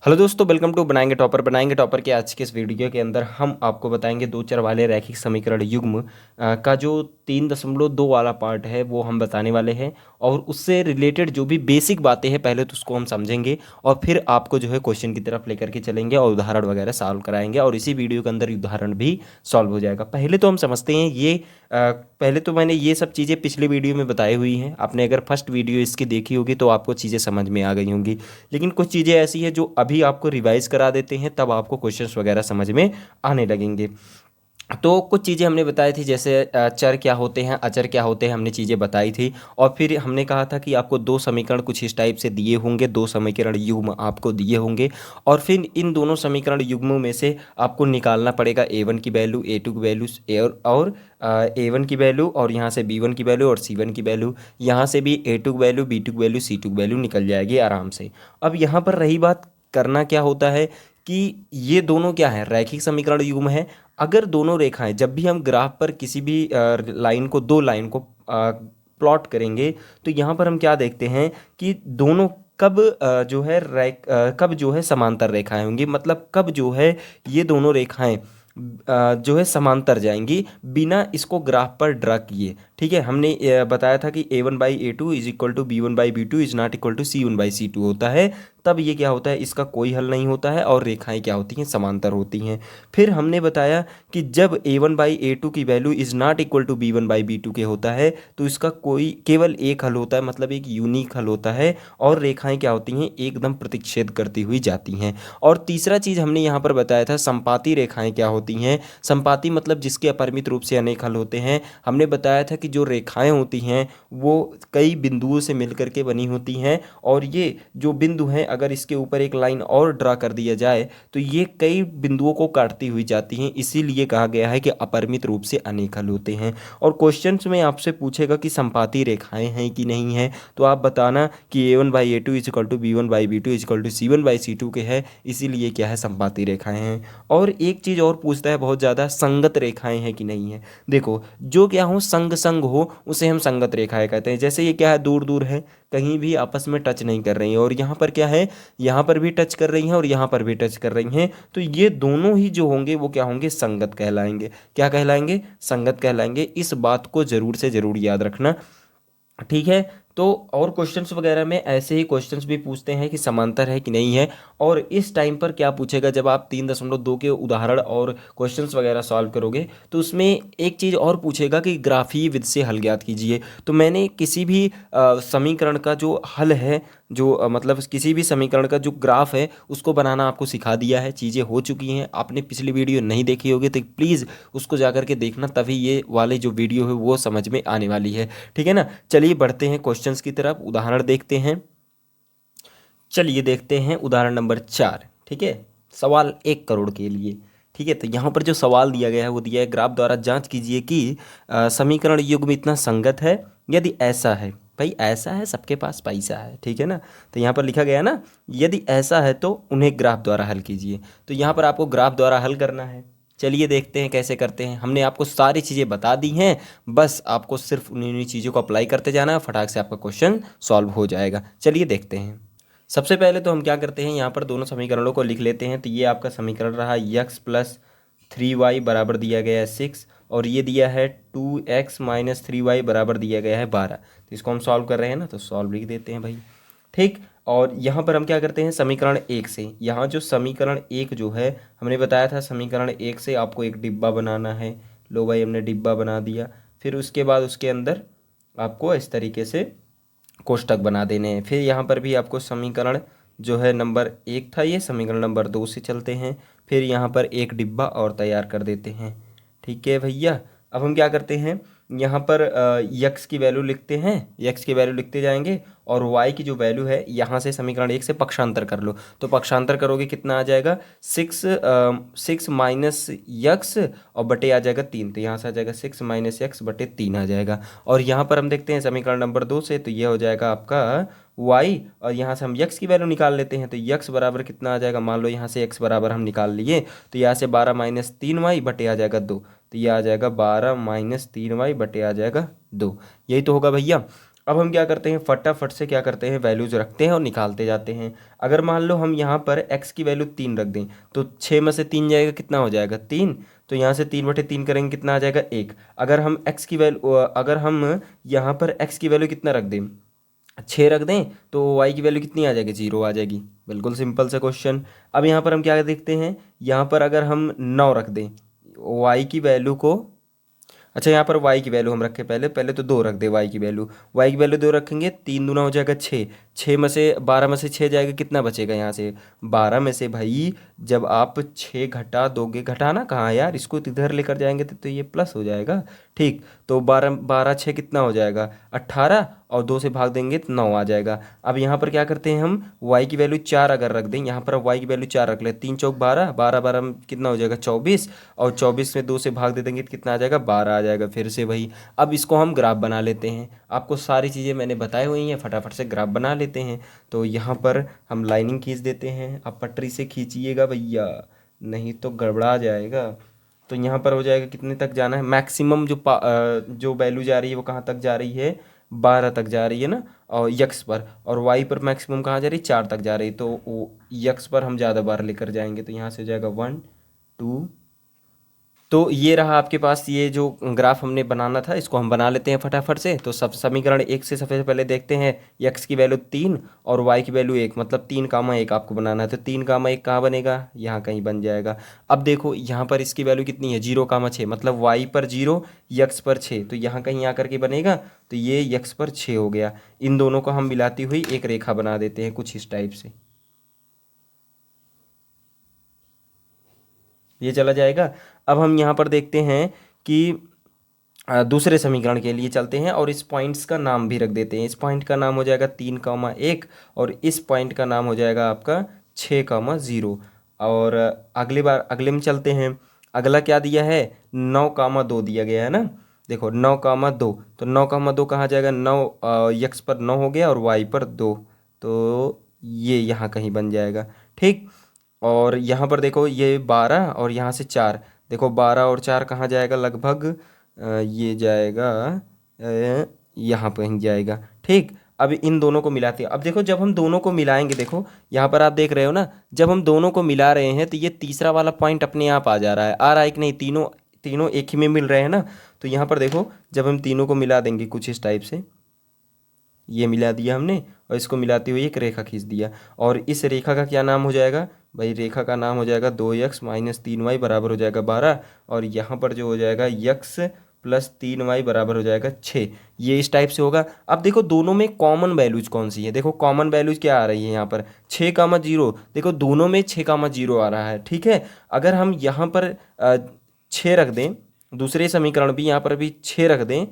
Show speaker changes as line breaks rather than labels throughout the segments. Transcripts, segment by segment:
Hello दोस्तों, welcome to बनाएंगे topper के आज के इस वीडियो के अंदर हम आपको बताएंगे दो चर वाले रैखिक समीकरण युग्म का जो 3.2 वाला पार्ट है वो हम बताने वाले हैं। और उससे रिलेटेड जो भी बेसिक बातें हैं पहले तो उसको हम समझेंगे और फिर आपको जो है क्वेश्चन की तरफ लेकर के चलेंगे और उदाहरण वगैरह सॉल्व कराएंगे और इसी वीडियो के अंदर उदाहरण भी सॉल्व हो जाएगा। पहले तो हम समझते हैं पहले तो मैंने ये सब चीज़ें पिछले वीडियो में बताई हुई हैं। आपने अगर फर्स्ट वीडियो इसकी देखी होगी तो आपको चीज़ें समझ में आ गई होंगी, लेकिन कुछ चीज़ें ऐसी हैं जो अभी आपको रिवाइज करा देते हैं, तब आपको क्वेश्चंस वगैरह समझ में आने लगेंगे। तो कुछ चीज़ें हमने बताई थी, जैसे चर क्या होते हैं, अचर क्या होते हैं, हमने चीज़ें बताई थी। और फिर हमने कहा था कि आपको दो समीकरण कुछ इस टाइप से दिए होंगे, दो समीकरण युग्म आपको दिए होंगे और फिर इन दोनों समीकरण युग्मों में से आपको निकालना पड़ेगा A1 की वैल्यू, A2 की वैल्यू और A1 की वैल्यू और यहाँ से B1 की वैल्यू और C1 की वैल्यू। यहाँ से भी A2 की वैल्यू, B2 की वैल्यू, C2 की वैल्यू निकल जाएगी आराम से। अब यहाँ पर रही बात, करना क्या होता है कि ये दोनों क्या है, रैखिक समीकरण युग्म है। अगर दोनों रेखाएं, जब भी हम ग्राफ पर किसी भी लाइन को, दो लाइन को प्लॉट करेंगे तो यहाँ पर हम क्या देखते हैं कि दोनों कब कब जो है समांतर रेखाएं होंगी, मतलब कब जो है ये दोनों रेखाएं जो है समांतर जाएंगी बिना इसको ग्राफ पर ड्रा किए। ठीक है, हमने बताया था कि A1/A2 is equal to B1/B2 is not equal to C1/C2 होता है। तब ये क्या होता है, इसका कोई हल नहीं होता है और रेखाएं क्या होती हैं, समांतर होती हैं। फिर हमने बताया कि जब A1/A2 की value is not equal to B1/B2 के होता है तो इसका कोई केवल एक हल होता है, मतलब एक यूनिक हल होता है और रेखाएं क्या होती हैं, एकदम प्रतिच्छेद करती हुई जाती हैं। और तीसरा चीज़ हमने यहाँ पर बताया था, संपाती रेखाएं क्या होती हैं। संपाती मतलब जिसके अपरिमित रूप से अनेक हल होते हैं। हमने बताया था कि जो रेखाएं होती हैं वो कई बिंदुओं से मिलकर के बनी होती हैं और ये जो बिंदु हैं, अगर इसके ऊपर एक लाइन और ड्रा कर दिया जाए तो ये कई बिंदुओं को काटती हुई जाती हैं, इसीलिए कहा गया है कि अपरिमित रूप से अनेक हल होते हैं। और क्वेश्चंस में आपसे पूछेगा कि संपाती रेखाएं हैं कि नहीं है, तो आप बताना कि A1/A2 is equal to B1/B2 is equal to C1/C2 के है, इसीलिए क्या है, संपाती रेखाएं हैं। और एक चीज़ और पूछता है बहुत ज़्यादा, संगत रेखाएं हैं कि नहीं है। देखो, जो क्या हो, संग संग हो उसे हम संगत रेखाएं कहते हैं। जैसे ये क्या है, दूर दूर है, कहीं भी आपस में टच नहीं कर रही हैं और यहाँ पर क्या है, यहाँ पर भी टच कर रही हैं और यहाँ पर भी टच कर रही हैं, तो ये दोनों ही जो होंगे वो क्या होंगे, संगत कहलाएंगे। क्या कहलाएंगे, संगत कहलाएंगे। इस बात को जरूर से जरूर याद रखना। ठीक है, तो और क्वेश्चंस वगैरह में ऐसे ही क्वेश्चंस भी पूछते हैं कि समांतर है कि नहीं है। और इस टाइम पर क्या पूछेगा, जब आप 3.2 के उदाहरण और क्वेश्चंस वगैरह सॉल्व करोगे तो उसमें एक चीज़ और पूछेगा कि ग्राफीय विधि से हल ज्ञात कीजिए। तो मैंने किसी भी समीकरण का जो हल है, जो मतलब किसी भी समीकरण का जो ग्राफ है उसको बनाना आपको सिखा दिया है, चीज़ें हो चुकी हैं। आपने पिछली वीडियो नहीं देखी होगी तो प्लीज़ उसको जा करके देखना, तभी ये वाली जो वीडियो है वो समझ में आने वाली है। ठीक है ना। चलिए बढ़ते हैं क्वेश्चंस की तरफ, उदाहरण देखते हैं। चलिए देखते हैं उदाहरण नंबर 4। ठीक है, सवाल 1 करोड़ के लिए। ठीक है, तो यहाँ पर जो सवाल दिया गया है वो दिया है, ग्राफ द्वारा जांच कीजिए कि समीकरण युग्म इतना संगत है। यदि ऐसा है, भाई ऐसा है, सबके पास पैसा है, ठीक है ना। तो यहाँ पर लिखा गया है ना, यदि ऐसा है तो उन्हें ग्राफ द्वारा हल कीजिए। तो यहाँ पर आपको ग्राफ द्वारा हल करना है। चलिए देखते हैं कैसे करते हैं। हमने आपको सारी चीज़ें बता दी हैं, बस आपको सिर्फ उन्हीं चीज़ों को अप्लाई करते जाना है, फटाक से आपका क्वेश्चन सॉल्व हो जाएगा। चलिए देखते हैं। सबसे पहले तो हम क्या करते हैं, यहाँ पर दोनों समीकरणों को लिख लेते हैं। तो ये आपका समीकरण रहा, x+3y बराबर दिया गया है 6 और ये दिया है 2x-3y बराबर दिया गया है 12। तो इसको हम सॉल्व कर रहे हैं ना, तो सॉल्व लिख देते हैं भाई। ठीक, और यहाँ पर हम क्या करते हैं, समीकरण 1 से, यहाँ जो समीकरण 1 जो है, हमने बताया था समीकरण 1 से आपको एक डिब्बा बनाना है। लो भाई, हमने डिब्बा बना दिया। फिर उसके बाद उसके अंदर आपको इस तरीके से कोष्टक बना देने हैं। फिर यहाँ पर भी आपको समीकरण जो है नंबर 1 था, ये समीकरण नंबर 2 से चलते हैं। फिर यहाँ पर एक डिब्बा और तैयार कर देते हैं। ठीक है भैया, अब हम क्या करते हैं, यहाँ पर यक्स की वैल्यू लिखते हैं, यक्स की वैल्यू लिखते जाएंगे और वाई की जो वैल्यू है, यहाँ से समीकरण 1 से पक्षांतर कर लो। तो पक्षांतर करोगे कितना आ जाएगा, 6 माइनस यक्स और बटे आ जाएगा 3। तो यहाँ से आ जाएगा 6 माइनस यक्स बटे 3 आ जाएगा। और यहाँ पर हम देखते हैं समीकरण नंबर 2 से, तो यह हो जाएगा आपका y और यहाँ से हम x की वैल्यू निकाल लेते हैं। तो x बराबर कितना आ जाएगा, मान लो यहाँ से x बराबर हम निकाल लिए, तो यहाँ से 12 माइनस 3y बटे आ जाएगा 2। तो यह आ जाएगा 12 माइनस 3y बटे आ जाएगा 2। यही तो होगा भैया। अब हम क्या करते हैं, फटाफट से क्या करते हैं, वैल्यूज रखते हैं और निकालते जाते हैं। अगर मान लो हम यहाँ पर x की वैल्यू 3 रख दें तो 6 में से 3 जाएगा, कितना हो जाएगा 3। तो यहाँ से 3/3 करेंगे, कितना आ जाएगा 1। अगर हम x की वैल्यू, अगर हम यहाँ पर x की वैल्यू कितना रख दें, 6 रख दें, तो y की वैल्यू कितनी आ जाएगी, 0 आ जाएगी। बिल्कुल सिंपल सा क्वेश्चन। अब यहाँ पर हम क्या देखते हैं, यहाँ पर अगर हम 9 रख दें y की वैल्यू को, अच्छा यहाँ पर y की वैल्यू हम रखें, पहले पहले तो 2 रख दे y की वैल्यू 2 रखेंगे, 3 दूना हो जाएगा 6, 6 में से 12 में से 6 जाएगा, कितना बचेगा यहाँ से 12 में से भाई, जब आप 6 घटा दोगे, घटाना कहाँ है यार, इसको इधर लेकर जाएंगे तो ये प्लस हो जाएगा। ठीक, तो 12 12 6 कितना हो जाएगा 18, और 2 से भाग देंगे तो 9 आ जाएगा। अब यहाँ पर क्या करते हैं हम, y की वैल्यू 4 अगर रख दें, यहाँ पर y की वैल्यू 4 रख ले, 3 चौक 12, 12 12 में कितना हो जाएगा 24, और 24 में 2 से भाग दे देंगे तो कितना आ जाएगा 12 आ जाएगा फिर से वही। अब इसको हम ग्राफ बना लेते हैं, आपको सारी चीज़ें मैंने बताई हुई हैं, फटाफट से ग्राफ बना लेते हैं। तो यहाँ पर हम लाइनिंग खींच देते हैं, आप पटरी से खींचिएगा भैया, नहीं तो गड़बड़ा जाएगा। तो यहाँ पर हो जाएगा, कितने तक जाना है, मैक्सिमम जो वैल्यू जा रही है वो कहाँ तक जा रही है, 12 तक जा रही है ना, और यक्स पर, और वाई पर मैक्सिमम कहाँ जा रही है, 4 तक जा रही है। तो वो यक्स पर हम ज़्यादा बार लेकर जाएंगे, तो यहाँ से हो जाएगा 1 2। तो ये रहा आपके पास ये जो ग्राफ हमने बनाना था, इसको हम बना लेते हैं फटाफट से। तो सब समीकरण एक से सबसे पहले देखते हैं, x की वैल्यू 3 और y की वैल्यू 1, मतलब 3, 1 आपको बनाना है। तो 3, 1 कहाँ बनेगा, यहाँ कहीं बन जाएगा। अब देखो यहाँ पर इसकी वैल्यू कितनी है, 0, 6, मतलब y पर 0, x पर 6, तो यहाँ कहीं आकर के बनेगा, तो ये x पर 6 हो गया। इन दोनों को हम मिलाती हुई एक रेखा बना देते हैं कुछ इस टाइप से, ये चला जाएगा। अब हम यहाँ पर देखते हैं कि दूसरे समीकरण के लिए चलते हैं और इस पॉइंट्स का नाम भी रख देते हैं। इस पॉइंट का नाम हो जाएगा 3, 1, और इस पॉइंट का नाम हो जाएगा आपका 6, 0। और अगले में चलते हैं। अगला क्या दिया है, 9, 2 दिया गया है ना। देखो 9, 2, तो 9, 2 कहाँ जाएगा, 9 यक्स पर 9 हो गया और वाई पर 2, तो ये यहाँ कहीं बन जाएगा। ठीक, और यहाँ पर देखो ये 12 और यहाँ से 4, देखो 12 और 4 कहाँ जाएगा, लगभग ये जाएगा यहाँ पर ही जाएगा। ठीक, अब इन दोनों को मिलाते हैं। अब देखो जब हम दोनों को मिलाएंगे, देखो यहाँ पर आप देख रहे हो ना, जब हम दोनों को मिला रहे हैं तो ये तीसरा वाला पॉइंट अपने आप आ जा रहा है, आ रहा है कि नहीं, तीनों तीनों एक ही में मिल रहे हैं ना। तो यहाँ पर देखो जब हम तीनों को मिला देंगे कुछ इस टाइप से, ये मिला दिया हमने और इसको मिलाते हुए एक रेखा खींच दिया, और इस रेखा का क्या नाम हो जाएगा भाई, रेखा का नाम हो जाएगा 2x - 3y बराबर हो जाएगा 12, और यहाँ पर जो हो जाएगा x + 3y बराबर हो जाएगा 6। ये इस टाइप से होगा। अब देखो दोनों में कॉमन वैल्यूज कौन सी है, देखो कॉमन वैल्यूज क्या आ रही है यहाँ पर, 6, 0, देखो दोनों में 6, 0 आ रहा है। ठीक है, अगर हम यहाँ पर 6 रख दें, दूसरे समीकरण भी यहाँ पर भी 6 रख दें,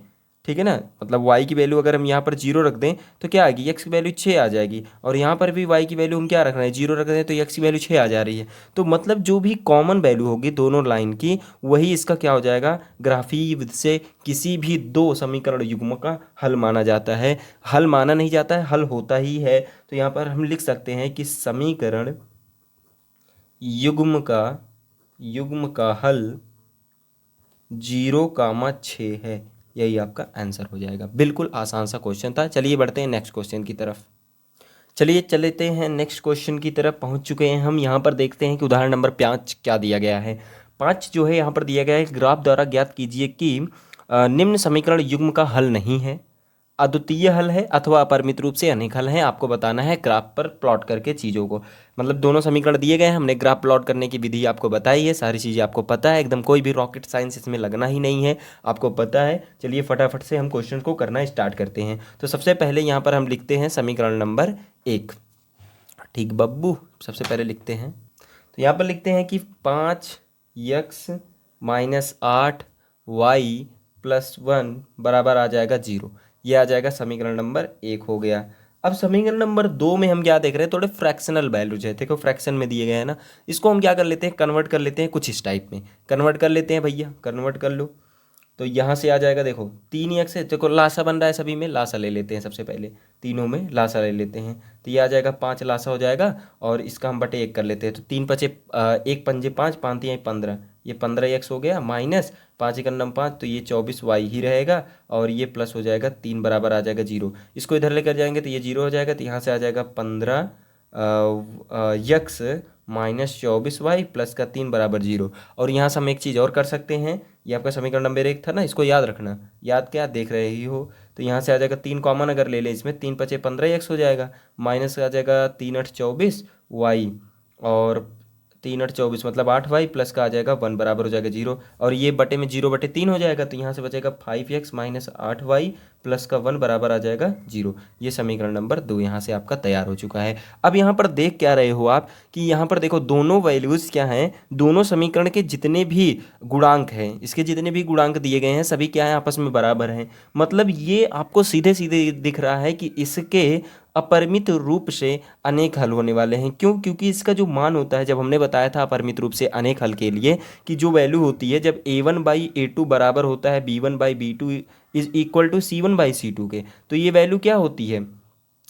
ठीक है ना, मतलब y की वैल्यू अगर हम यहाँ पर 0 रख दें तो क्या आएगी, x की वैल्यू 6 आ जाएगी, और यहाँ पर भी y की वैल्यू हम क्या रख रहे हैं, 0 रख रहे हैं, तो x की वैल्यू 6 आ जा रही है। तो मतलब जो भी कॉमन वैल्यू होगी दोनों लाइन की, वही इसका क्या हो जाएगा, ग्राफीय विधि से किसी भी दो समीकरण युग्म का हल माना जाता है। हल माना नहीं जाता है, हल होता ही है। तो यहाँ पर हम लिख सकते हैं कि समीकरण युग्म का हल 0, 6 है, यही आपका आंसर हो जाएगा। बिल्कुल आसान सा क्वेश्चन था। चलिए बढ़ते हैं नेक्स्ट क्वेश्चन की तरफ। चलिए चलते हैं नेक्स्ट क्वेश्चन की तरफ, पहुंच चुके हैं हम। यहाँ पर देखते हैं कि उदाहरण नंबर 5 क्या दिया गया है। 5 जो है यहाँ पर दिया गया है, ग्राफ द्वारा ज्ञात कीजिए कि निम्न समीकरण युग्म का हल नहीं है, अद्वितीय हल है अथवा अपरिमित रूप से अनेक हल है। आपको बताना है ग्राफ पर प्लॉट करके चीज़ों को, मतलब दोनों समीकरण दिए गए हैं, हमने ग्राफ प्लॉट करने की विधि आपको बताई है, सारी चीज़ें आपको पता है, एकदम कोई भी रॉकेट साइंस इसमें लगना ही नहीं है, आपको पता है। चलिए फटाफट से हम क्वेश्चन को करना स्टार्ट करते हैं। तो सबसे पहले यहाँ पर हम लिखते हैं समीकरण नंबर 1। ठीक बब्बू, सबसे पहले लिखते हैं, तो यहाँ पर लिखते हैं कि 5x - 8y + 1 बराबर आ जाएगा 0। ये आ जाएगा समीकरण नंबर 1 हो गया। अब समीकरण नंबर 2 में हम क्या देख रहे हैं, थोड़े फ्रैक्शनल वैल्यूज है, देखो फ्रैक्शन में दिए गए हैं ना, इसको हम क्या कर लेते हैं, कन्वर्ट कर लेते हैं कुछ इस टाइप में, कन्वर्ट कर लेते हैं भैया, कन्वर्ट कर लो। तो यहाँ से आ जाएगा, देखो 3x है, देखो लासा बन रहा है, सभी में लासा ले लेते हैं, सबसे पहले तीनों में लासा ले लेते हैं, तो ये आ जाएगा 5 लासा हो जाएगा, और इसका हम बटे 1 कर लेते हैं। तो 3 × 5 = 1, 5 × 5 = 5, 3 × 15, ये 15x हो गया माइनस 5 एक अन्नम 5, तो ये 24y ही रहेगा और ये प्लस हो जाएगा 3 बराबर आ जाएगा 0। इसको इधर लेकर जाएंगे तो ये 0 हो जाएगा, तो यहाँ से आ जाएगा 15 यक्स माइनस 24y प्लस का 3 बराबर 0। और यहाँ से हम एक चीज़ और कर सकते हैं, ये आपका समीकरण नंबर 1 था ना, इसको याद रखना, याद क्या देख रहे ही हो। तो यहाँ से आ जाएगा 3 कॉमन अगर ले लें इसमें, 3 पचे 15x हो जाएगा, माइनस आ जाएगा 3 8 24 y, और 3 8 24 मतलब 8y प्लस का आ जाएगा 1 बराबर हो जाएगा 0, और ये बटे में 0/3 हो जाएगा, तो यहाँ से बचेगा 5x माइनस 8y प्लस का 1 बराबर आ जाएगा 0। ये समीकरण नंबर 2 यहाँ से आपका तैयार हो चुका है। अब यहाँ पर देख क्या रहे हो आप कि यहाँ पर देखो दोनों वैल्यूज़ क्या हैं, दोनों समीकरण के जितने भी गुणांक हैं, इसके जितने भी गुणांक दिए गए हैं सभी क्या है आपस में बराबर हैं। मतलब ये आपको सीधे सीधे दिख रहा है कि इसके अपरिमित रूप से अनेक हल होने वाले हैं। क्यों? क्योंकि इसका जो मान होता है, जब हमने बताया था अपरिमित रूप से अनेक हल के लिए कि जो वैल्यू होती है जब a1/a2 बराबर होता है b1/b2 is equal to c1/c2 के, तो ये वैल्यू क्या होती है,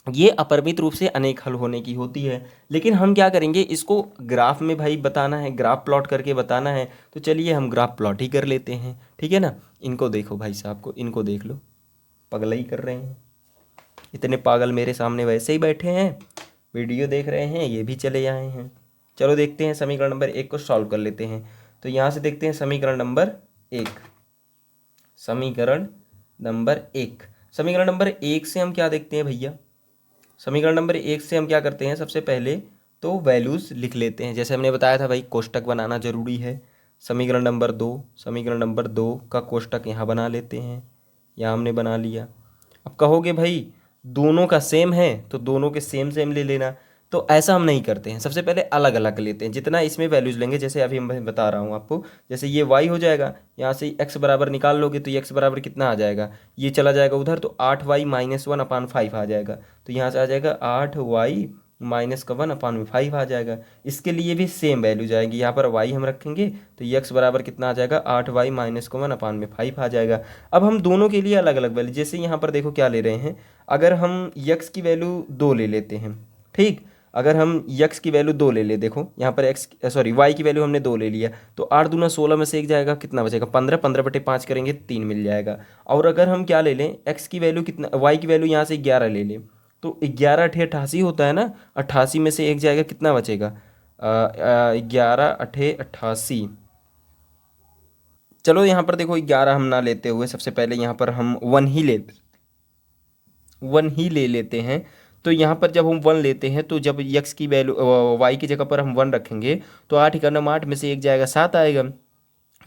ये अपरिमित रूप से अनेक हल होने की होती है। लेकिन हम क्या करेंगे, इसको ग्राफ में भाई बताना है, ग्राफ प्लॉट करके बताना है, तो चलिए हम ग्राफ प्लॉट ही कर लेते हैं, ठीक है ना। इनको देखो भाई साहब को, इनको देख लो, पगला ही कर रहे हैं, इतने पागल मेरे सामने वैसे ही बैठे हैं, वीडियो देख रहे हैं, ये भी चले आए हैं। चलो देखते हैं समीकरण नंबर 1 को सॉल्व कर लेते हैं। तो यहाँ से देखते हैं समीकरण नंबर 1, समीकरण नंबर 1, समीकरण नंबर 1 से हम क्या देखते हैं भैया, समीकरण नंबर 1 से हम क्या करते हैं, सबसे पहले तो वैल्यूज़ लिख लेते हैं, जैसे हमने बताया था भाई कोष्टक बनाना जरूरी है। समीकरण नंबर 2, समीकरण नंबर 2 का कोष्टक यहाँ बना लेते हैं, यहाँ हमने बना लिया। अब कहोगे भाई दोनों का सेम है तो दोनों के सेम सेम ले लेना, तो ऐसा हम नहीं करते हैं, सबसे पहले अलग अलग लेते हैं, जितना इसमें वैल्यूज लेंगे, जैसे अभी मैं बता रहा हूँ आपको, जैसे ये y हो जाएगा, यहाँ से x बराबर निकाल लोगे तो ये x बराबर कितना आ जाएगा, ये चला जाएगा उधर तो 8y माइनस 1/5 आ जाएगा, तो यहाँ से आ जाएगा 8y माइनस का 1/5 आ जाएगा। इसके लिए भी सेम वैल्यू जाएगी, यहाँ पर y हम रखेंगे तो ये x बराबर कितना आ जाएगा, 8y माइनस का 1/5 आ जाएगा। अब हम दोनों के लिए अलग अलग वैल्यू, जैसे यहाँ पर देखो क्या ले रहे हैं, अगर हम x की वैल्यू 2 ले लेते हैं, ठीक, अगर हम x की वैल्यू 2 ले ले, देखो यहाँ पर y की वैल्यू हमने 2 ले लिया, तो 8 दूना 16 में से एक जाएगा, कितना बचेगा 15, 15/5 करेंगे 3 मिल जाएगा। और अगर हम क्या ले लें, x की वैल्यू कितना, y की वैल्यू यहाँ से 11 ले लें, तो 11 अठे 88 होता है ना, 88 में से एक जाएगा, कितना बचेगा 11 अठे 88। चलो यहाँ पर देखो 11 हम ना लेते हुए सबसे पहले यहाँ पर हम 1 ही ले लेते हैं। तो यहाँ पर जब हम 1 लेते हैं तो जब x की वैल्यू y की जगह पर हम 1 रखेंगे तो 8 का नाम 8 में से एक जाएगा 7 आएगा,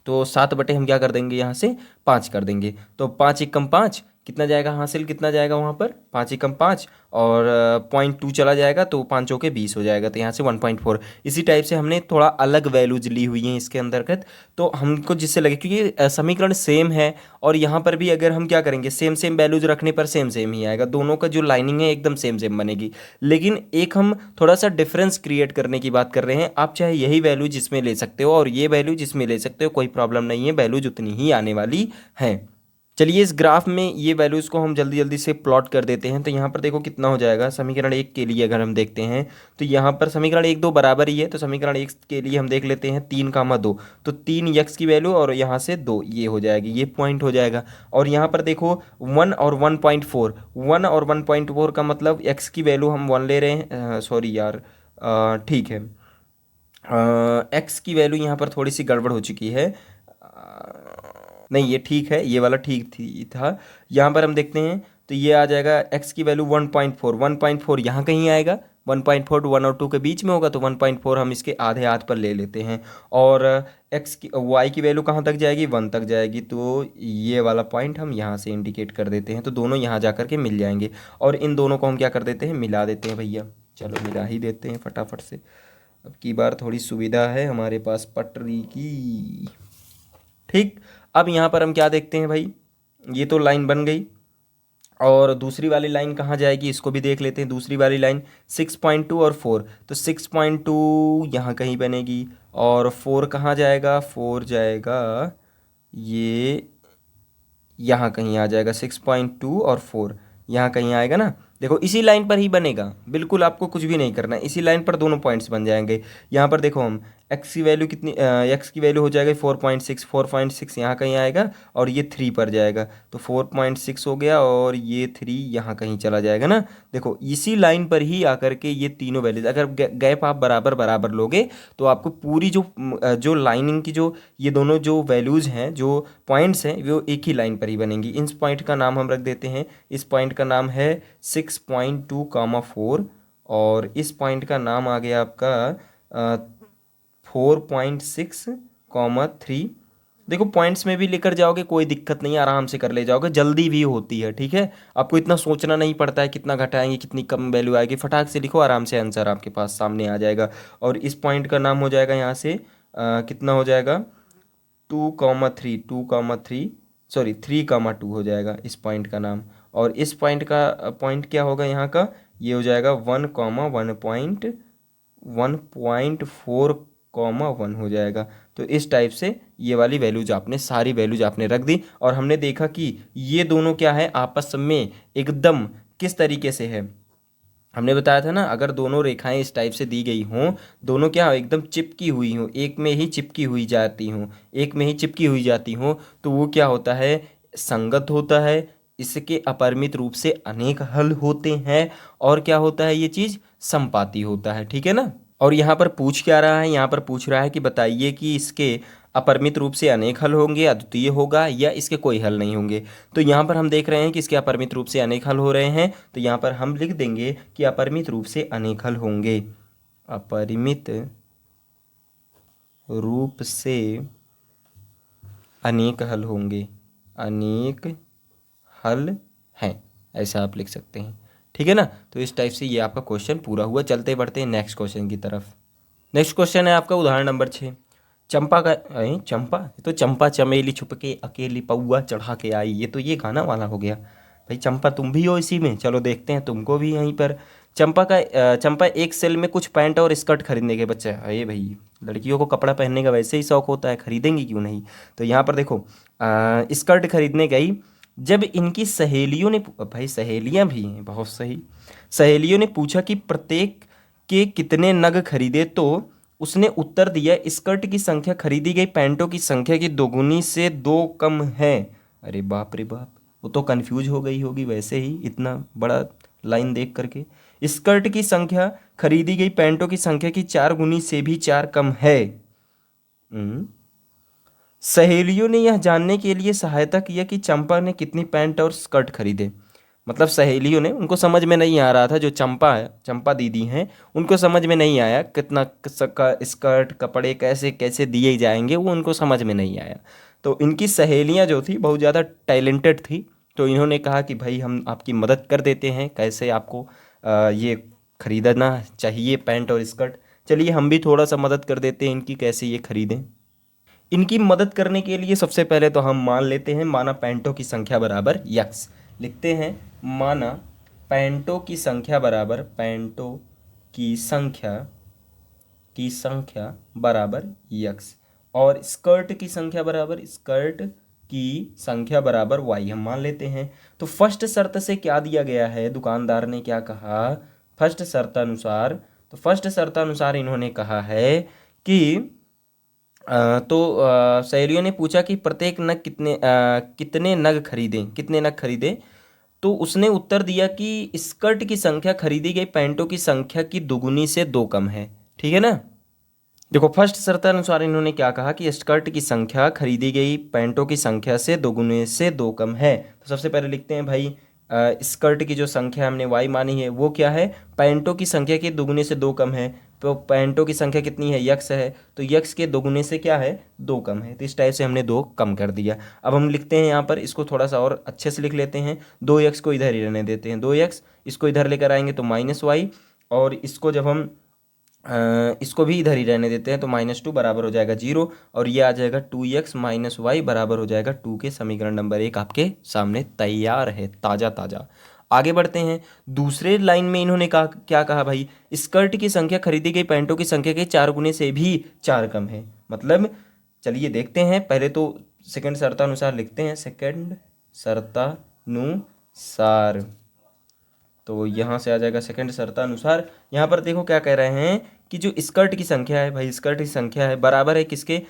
तो 7 बटे हम क्या कर देंगे यहाँ से 5 कर देंगे, तो 5 एकम 5 कितना जाएगा, हासिल कितना जाएगा वहाँ पर 5 एकम 5 और 0.2 चला जाएगा, तो 5 चौके 20 हो जाएगा, तो यहाँ से 1.4। इसी टाइप से हमने थोड़ा अलग वैल्यूज ली हुई हैं इसके अंतर्गत, तो हमको जिससे लगे क्योंकि समीकरण सेम है, और यहाँ पर भी अगर हम क्या करेंगे सेम सेम वैल्यूज रखने पर सेम सेम ही आएगा, दोनों का जो लाइनिंग है एकदम सेम सेम बनेगी। लेकिन एक हम थोड़ा सा डिफरेंस क्रिएट करने की बात कर रहे हैं, आप चाहे यही वैल्यू जिसमें ले सकते हो और ये वैल्यू जिसमें ले सकते हो, कोई प्रॉब्लम नहीं है, वैल्यूज उतनी ही आने वाली हैं। चलिए इस ग्राफ में ये वैल्यूज़ को हम जल्दी जल्दी से प्लॉट कर देते हैं। तो यहाँ पर देखो कितना हो जाएगा, समीकरण 1 के लिए अगर हम देखते हैं तो यहाँ पर समीकरण 1 2 बराबर ही है, तो समीकरण 1 के लिए हम देख लेते हैं 3, 2, तो 3 x की वैल्यू और यहाँ से 2 ये हो जाएगी, ये पॉइंट हो जाएगा। और यहाँ पर देखो 1 और 1.4, 1 और 1.4 का मतलब x की वैल्यू हम 1 ले रहे हैं, सॉरी यार, ठीक है, x की वैल्यू यहाँ पर थोड़ी सी गड़बड़ हो चुकी है, नहीं ये ठीक है, ये वाला ठीक था। यहाँ पर हम देखते हैं तो ये आ जाएगा x की वैल्यू 1.4 यहाँ कहीं आएगा, 1.4 टू 1 और 2 के बीच में होगा, तो 1.4 हम इसके आधे हाथ पर ले लेते हैं। और y की वैल्यू कहाँ तक जाएगी, 1 तक जाएगी, तो ये वाला पॉइंट हम यहाँ से इंडिकेट कर देते हैं, तो दोनों यहाँ जा कर के मिल जाएंगे। और इन दोनों को हम क्या कर देते हैं, मिला देते हैं भैया, चलो मिला ही देते हैं फटाफट से, अब की बार थोड़ी सुविधा है हमारे पास पटरी की, ठीक। अब यहाँ पर हम क्या देखते हैं भाई, ये तो लाइन बन गई, और दूसरी वाली लाइन कहाँ जाएगी इसको भी देख लेते हैं। दूसरी वाली लाइन 6.2 और 4, तो 6.2 यहाँ कहीं बनेगी, और 4 कहाँ जाएगा, 4 जाएगा ये यहाँ कहीं आ जाएगा, 6.2 और 4 यहाँ कहीं आएगा ना, देखो इसी लाइन पर ही बनेगा, बिल्कुल आपको कुछ भी नहीं करना है, इसी लाइन पर दोनों पॉइंट्स बन जाएंगे। यहाँ पर देखो हम एक्स की वैल्यू कितनी, एक्स की वैल्यू हो जाएगा 4.6, 4.6 यहाँ कहीं आएगा और ये 3 पर जाएगा, तो 4.6 हो गया और ये 3 यहाँ कहीं चला जाएगा ना। देखो इसी लाइन पर ही आकर के ये तीनों वैल्यूज, अगर गैप आप बराबर बराबर लोगे तो आपको पूरी जो लाइनिंग की जो ये दोनों जो वैल्यूज़ हैं, जो पॉइंट्स हैं, वो एक ही लाइन पर ही बनेंगी। इस पॉइंट का नाम हम रख देते हैं, इस पॉइंट का नाम है 6.2, 4 और इस पॉइंट का नाम आ गया आपका 4.6, 3। देखो पॉइंट्स में भी लेकर जाओगे कोई दिक्कत नहीं, आराम से कर ले जाओगे, जल्दी भी होती है, ठीक है। आपको इतना सोचना नहीं पड़ता है कितना घटाएंगे कितनी कम वैल्यू आएगी, फटाक से लिखो, आराम से आंसर आपके पास सामने आ जाएगा। और इस पॉइंट का नाम हो जाएगा यहाँ से कितना हो जाएगा 2,3, 2,3, सॉरी 3,2 हो जाएगा इस पॉइंट का नाम। और इस पॉइंट का पॉइंट क्या होगा यहाँ का, ये हो जाएगा 1,1.1 हो जाएगा। तो इस टाइप से ये वाली वैल्यूज आपने, सारी वैल्यूज आपने रख दी और हमने देखा कि ये दोनों क्या है आपस में एकदम किस तरीके से है। हमने बताया था ना, अगर दोनों रेखाएं इस टाइप से दी गई हों, दोनों क्या एकदम चिपकी हुई हों, एक में ही चिपकी हुई जाती हों, एक में ही चिपकी हुई जाती हों, तो वो क्या होता है, संगत होता है। इसके अपरिमित रूप से अनेक हल होते हैं और क्या होता है ये चीज़, समपाती होता है, ठीक है ना। और यहाँ पर पूछ क्या रहा है, यहाँ पर पूछ रहा है कि बताइए कि इसके अपरिमित रूप से अनेक हल होंगे, अद्वितीय होगा या इसके कोई हल नहीं होंगे। तो यहाँ पर हम देख रहे हैं कि इसके अपरिमित रूप से अनेक हल हो रहे हैं, तो यहाँ पर हम लिख देंगे कि अपरिमित रूप से अनेक हल होंगे, अपरिमित रूप से अनेक हल होंगे, अनेक हल हैं, ऐसा आप लिख सकते हैं, ठीक है ना। तो इस टाइप से ये आपका क्वेश्चन पूरा हुआ। चलते बढ़ते हैं नेक्स्ट क्वेश्चन की तरफ। नेक्स्ट क्वेश्चन है आपका उदाहरण नंबर 6। चंपा का चंपा, ये तो चंपा चमेली छुप के अकेली पौआ चढ़ा के आई, ये तो ये गाना वाला हो गया भाई। चंपा तुम भी हो इसी में, चलो देखते हैं तुमको भी यहीं पर। चंपा एक सेल में कुछ पैंट और स्कर्ट खरीदने के बच्चे, अरे भाई लड़कियों को कपड़ा पहनने का वैसे ही शौक होता है, खरीदेंगी क्यों नहीं। तो यहाँ पर देखो स्कर्ट खरीदने गई, जब इनकी सहेलियों ने, भाई सहेलियाँ भी हैं, बहुत सही, सहेलियों ने पूछा कि प्रत्येक के कितने नग खरीदे, तो उसने उत्तर दिया स्कर्ट की संख्या खरीदी गई पैंटों की संख्या की दोगुनी से 2 कम है। अरे बाप रे बाप, वो तो कंफ्यूज हो गई होगी वैसे ही इतना बड़ा लाइन देख करके। स्कर्ट की संख्या खरीदी गई पैंटों की संख्या की 4 गुनी से भी 4 कम है। सहेलियों ने यह जानने के लिए सहायता किया कि चंपा ने कितनी पैंट और स्कर्ट खरीदे। मतलब सहेलियों ने, उनको समझ में नहीं आ रहा था, जो चंपा है, चंपा दीदी हैं, उनको समझ में नहीं आया कितना स्कर्ट कपड़े कैसे कैसे दिए जाएंगे, वो उनको समझ में नहीं आया। तो इनकी सहेलियां जो थी बहुत ज़्यादा टैलेंटेड थी, तो इन्होंने कहा कि भाई हम आपकी मदद कर देते हैं, कैसे आपको ये खरीदना चाहिए पैंट और स्कर्ट। चलिए हम भी थोड़ा सा मदद कर देते हैं इनकी, कैसे ये खरीदें। इनकी मदद करने के लिए सबसे पहले तो हम मान लेते हैं, माना पैंटों की संख्या बराबर यक्स, लिखते हैं माना पैंटों की संख्या बराबर, पैंटों की संख्या बराबर यक्स, और स्कर्ट की संख्या बराबर, स्कर्ट की संख्या बराबर वाई हम मान लेते हैं। तो फर्स्ट शर्त से क्या दिया गया है, दुकानदार ने क्या कहा, फर्स्ट शर्तानुसार, तो फर्स्ट शर्तानुसार इन्होंने कहा है कि सहेलियों ने पूछा कि प्रत्येक नग कितने नग खरीदें, कितने नग खरीदें। तो उसने उत्तर दिया कि स्कर्ट की संख्या खरीदी गई पैंटों की संख्या की दोगुनी से 2 कम है, ठीक है ना। देखो फर्स्ट शर्तानुसार इन्होंने क्या कहा कि स्कर्ट की संख्या खरीदी गई पैंटों की संख्या से दोगुने से 2 कम है। तो सबसे पहले लिखते हैं भाई स्कर्ट की जो संख्या हमने वाई मानी है वो क्या है, पैंटों की संख्या के दोगुने से 2 कम है। तो पैंटों की संख्या कितनी है, यक्स है, तो यक्स के दोगुने से क्या है, 2 कम है। तो इस टाइप से हमने 2 कम कर दिया। अब हम लिखते हैं यहाँ पर, इसको थोड़ा सा और अच्छे से लिख लेते हैं, 2x को इधर ही रहने देते हैं, 2x, इसको इधर लेकर आएंगे तो -y, और इसको जब हम इसको भी इधर ही रहने देते हैं तो -2 बराबर हो जाएगा 0, और ये आ जाएगा 2x - y बराबर हो जाएगा 2 के। समीकरण नंबर 1 आपके सामने तैयार है, ताज़ा ताज़ा। आगे बढ़ते हैं, दूसरे लाइन में इन्होंने कहा, क्या कहा भाई, स्कर्ट की संख्या खरीदी गई पैंटों की संख्या के 4 गुने से भी 4 कम है। मतलब चलिए देखते हैं, पहले तो सेकंड शर्तानुसार लिखते हैं, सेकंड शर्तानुसार, तो यहाँ से आ जाएगा सेकंड शर्तानुसार। यहाँ पर देखो क्या कह रहे हैं कि जो स्कर्ट की संख्या है भाई, स्कर्ट की संख्या है बराबर है किसके,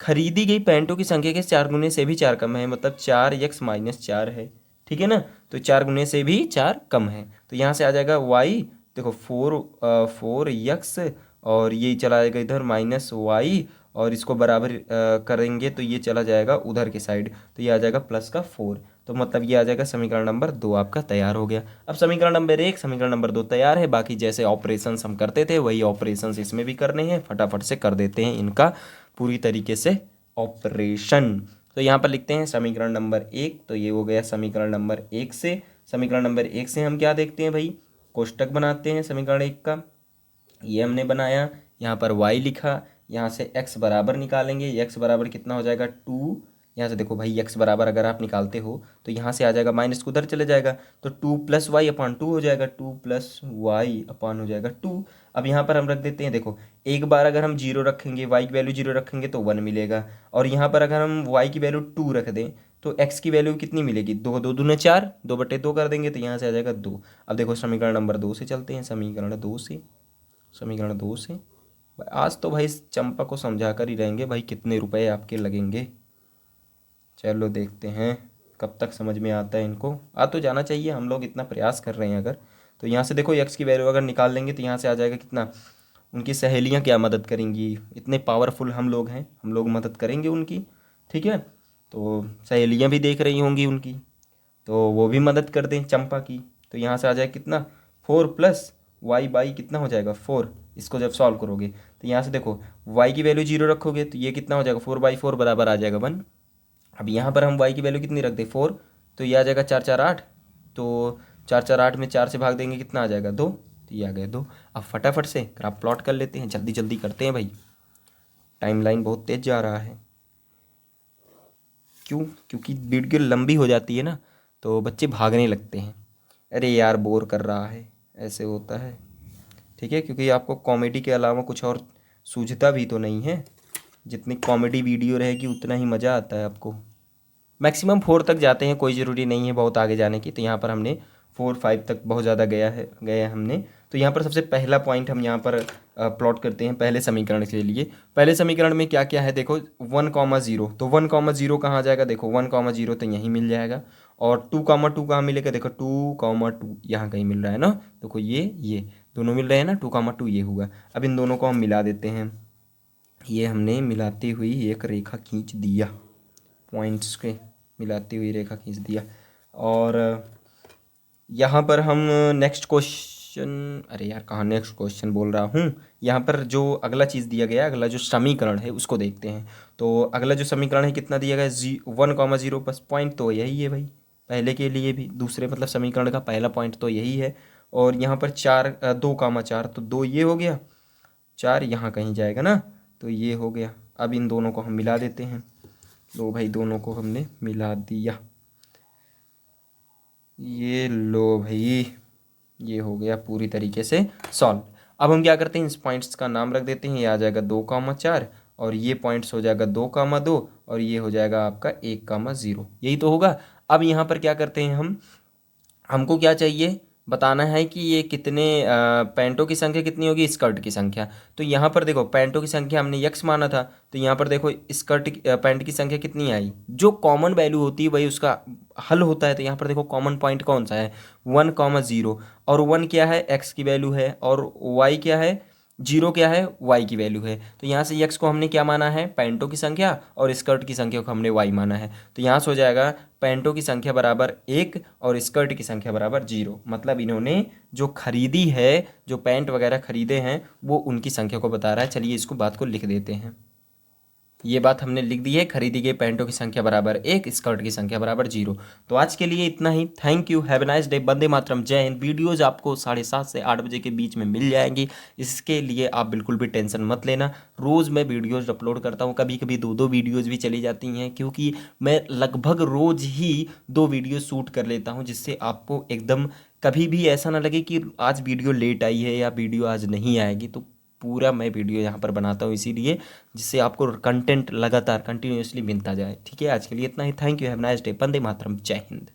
खरीदी गई पैंटों की संख्या के 4 गुने से भी 4 कम है, मतलब 4x-4 है, ठीक है ना। तो 4 गुने से भी 4 कम है, तो यहाँ से आ जाएगा y, देखो 4x, और ये चला जाएगा इधर -y, और इसको बराबर करेंगे तो ये चला जाएगा उधर के साइड, तो ये आ जाएगा +4। तो मतलब ये आ जाएगा समीकरण नंबर 2 आपका तैयार हो गया। अब समीकरण नंबर 1 समीकरण नंबर 2 तैयार है, बाकी जैसे ऑपरेशंस हम करते थे वही ऑपरेशंस इसमें भी करने हैं, फटाफट से कर देते हैं इनका पूरी तरीके से ऑपरेशन। तो यहाँ पर लिखते हैं समीकरण नंबर 1, तो ये हो गया समीकरण नंबर 1 से। समीकरण नंबर 1 से हम क्या देखते हैं भाई, कोष्टक बनाते हैं समीकरण 1 का, ये हमने बनाया, यहाँ पर y लिखा, यहाँ से x बराबर निकालेंगे, x बराबर कितना हो जाएगा 2, यहाँ से देखो भाई x बराबर अगर आप निकालते हो तो यहाँ से आ जाएगा माइनस को उधर चले जाएगा, तो 2 + y/2 हो जाएगा, 2 + y/, हो जाएगा 2। अब यहाँ पर हम रख देते हैं, देखो एक बार अगर हम 0 रखेंगे, y की वैल्यू 0 रखेंगे तो 1 मिलेगा, और यहाँ पर अगर हम y की वैल्यू 2 रख दें तो x की वैल्यू कितनी मिलेगी, 2 2 दूने 4, 2/2 कर देंगे तो यहाँ से आ जाएगा 2। अब देखो समीकरण नंबर 2 से चलते हैं, समीकरण 2 से आज तो भाई चंपा को समझा कर ही रहेंगे भाई, कितने रुपए आपके लगेंगे, चलो देखते हैं कब तक समझ में आता है इनको। आ तो जाना चाहिए, हम लोग इतना प्रयास कर रहे हैं अगर। तो यहाँ से देखो x की वैल्यू अगर निकाल लेंगे तो यहाँ से आ जाएगा कितना, उनकी सहेलियाँ क्या मदद करेंगी, इतने पावरफुल हम लोग हैं, हम लोग मदद करेंगे उनकी, ठीक है। तो सहेलियाँ भी देख रही होंगी उनकी, तो वो भी मदद कर दें चंपा की। तो यहाँ से आ जाए कितना, 4 + y/, कितना हो जाएगा 4। इसको जब सॉल्व करोगे तो यहाँ से देखो y की वैल्यू 0 रखोगे तो ये कितना हो जाएगा, 4/4 बराबर आ जाएगा 1। अब यहाँ पर हम y की वैल्यू कितनी रख दें 4, तो ये आ जाएगा 4 4 8, तो 4 4 8 में 4 से भाग देंगे कितना आ जाएगा 2, तो ये आ गया 2। अब फटाफट से ग्राफ प्लॉट कर लेते हैं, जल्दी जल्दी करते हैं भाई, टाइमलाइन बहुत तेज जा रहा है। क्यों, क्योंकि वीडियो लंबी हो जाती है ना तो बच्चे भागने लगते हैं, अरे यार बोर कर रहा है, ऐसे होता है, ठीक है। क्योंकि आपको कॉमेडी के अलावा कुछ और सूझता भी तो नहीं है, जितनी कॉमेडी वीडियो रहेगी उतना ही मज़ा आता है आपको। मैक्सिमम 4 तक जाते हैं, कोई ज़रूरी नहीं है बहुत आगे जाने की, तो यहाँ पर हमने 4 5 तक बहुत ज़्यादा गया हमने। तो यहाँ पर सबसे पहला पॉइंट हम यहाँ पर प्लॉट करते हैं पहले समीकरण के लिए। पहले समीकरण में क्या क्या है देखो, 1,0, तो 1,0 कहाँ आ जाएगा, देखो 1,0 तो यहीं मिल जाएगा, और 2,2 कहाँ मिलेगा, देखो 2,2 यहाँ कहीं मिल रहा है ना, देखो ये दोनों मिल रहे हैं ना, 2,2 ये हुआ। अब इन दोनों को हम मिला देते हैं, ये हमने मिलाती हुई एक रेखा खींच दिया, पॉइंट्स के मिलाती हुई रेखा खींच दिया। और यहाँ पर हम नेक्स्ट क्वेश्चन, अरे यार कहाँ नेक्स्ट क्वेश्चन बोल रहा हूँ, यहाँ पर जो अगला चीज़ दिया गया है, अगला जो समीकरण है उसको देखते हैं। तो अगला जो समीकरण है कितना दिया गया है, 1,0 बस, पॉइंट तो यही है भाई, पहले के लिए भी, दूसरे मतलब समीकरण का पहला पॉइंट तो यही है। और यहाँ पर 2,4, तो 2 ये हो गया, 4 यहाँ कहीं जाएगा ना, तो ये हो गया। अब इन दोनों को हम मिला देते हैं, लो भाई दोनों को हमने मिला दिया, ये लो भाई, ये हो गया पूरी तरीके से सॉल्व। अब हम क्या करते हैं, इस पॉइंट्स का नाम रख देते हैं, ये आ जाएगा 2,4, और ये पॉइंट्स हो जाएगा 2,2, और ये हो जाएगा आपका 1,0, यही तो होगा। अब यहाँ पर क्या करते हैं हमको क्या चाहिए, बताना है कि ये कितने पैंटों की संख्या कितनी होगी, स्कर्ट की संख्या। तो यहाँ पर देखो पैंटों की संख्या हमने x माना था, तो यहाँ पर देखो पैंट की संख्या कितनी आई, जो कॉमन वैल्यू होती है वही उसका हल होता है। तो यहाँ पर देखो कॉमन पॉइंट कौन सा है, 1,0, और 1 क्या है, x की वैल्यू है, और y क्या है, 0 क्या है, y की वैल्यू है। तो यहाँ से x को हमने क्या माना है, पैंटों की संख्या, और स्कर्ट की संख्या को हमने y माना है। तो यहाँ से हो जाएगा पैंटों की संख्या बराबर 1 और स्कर्ट की संख्या बराबर 0, मतलब इन्होंने जो खरीदी है, जो पैंट वगैरह खरीदे हैं वो उनकी संख्या को बता रहा है। चलिए इसको बात को लिख देते हैं, ये बात हमने लिख दी है, खरीदी गई पैंटों की संख्या बराबर 1, स्कर्ट की संख्या बराबर 0। तो आज के लिए इतना ही, thank you, have a nice day, वंदे मातरम, जय हिंद। वीडियोज़ आपको 7:30 से 8 बजे के बीच में मिल जाएंगी, इसके लिए आप बिल्कुल भी टेंशन मत लेना। रोज़ मैं वीडियोज़ अपलोड करता हूँ, कभी कभी 2 वीडियोज़ भी चली जाती हैं, क्योंकि मैं लगभग रोज़ ही 2 वीडियो शूट कर लेता हूँ, जिससे आपको एकदम कभी भी ऐसा ना लगे कि आज वीडियो लेट आई है या वीडियो आज नहीं आएगी। तो पूरा मैं वीडियो यहाँ पर बनाता हूँ इसीलिए, जिससे आपको कंटेंट लगातार कंटिन्यूअसली मिलता जाए, ठीक है। आज के लिए इतना ही, thank you, have nice day, वंदे मातरम, जय हिंद।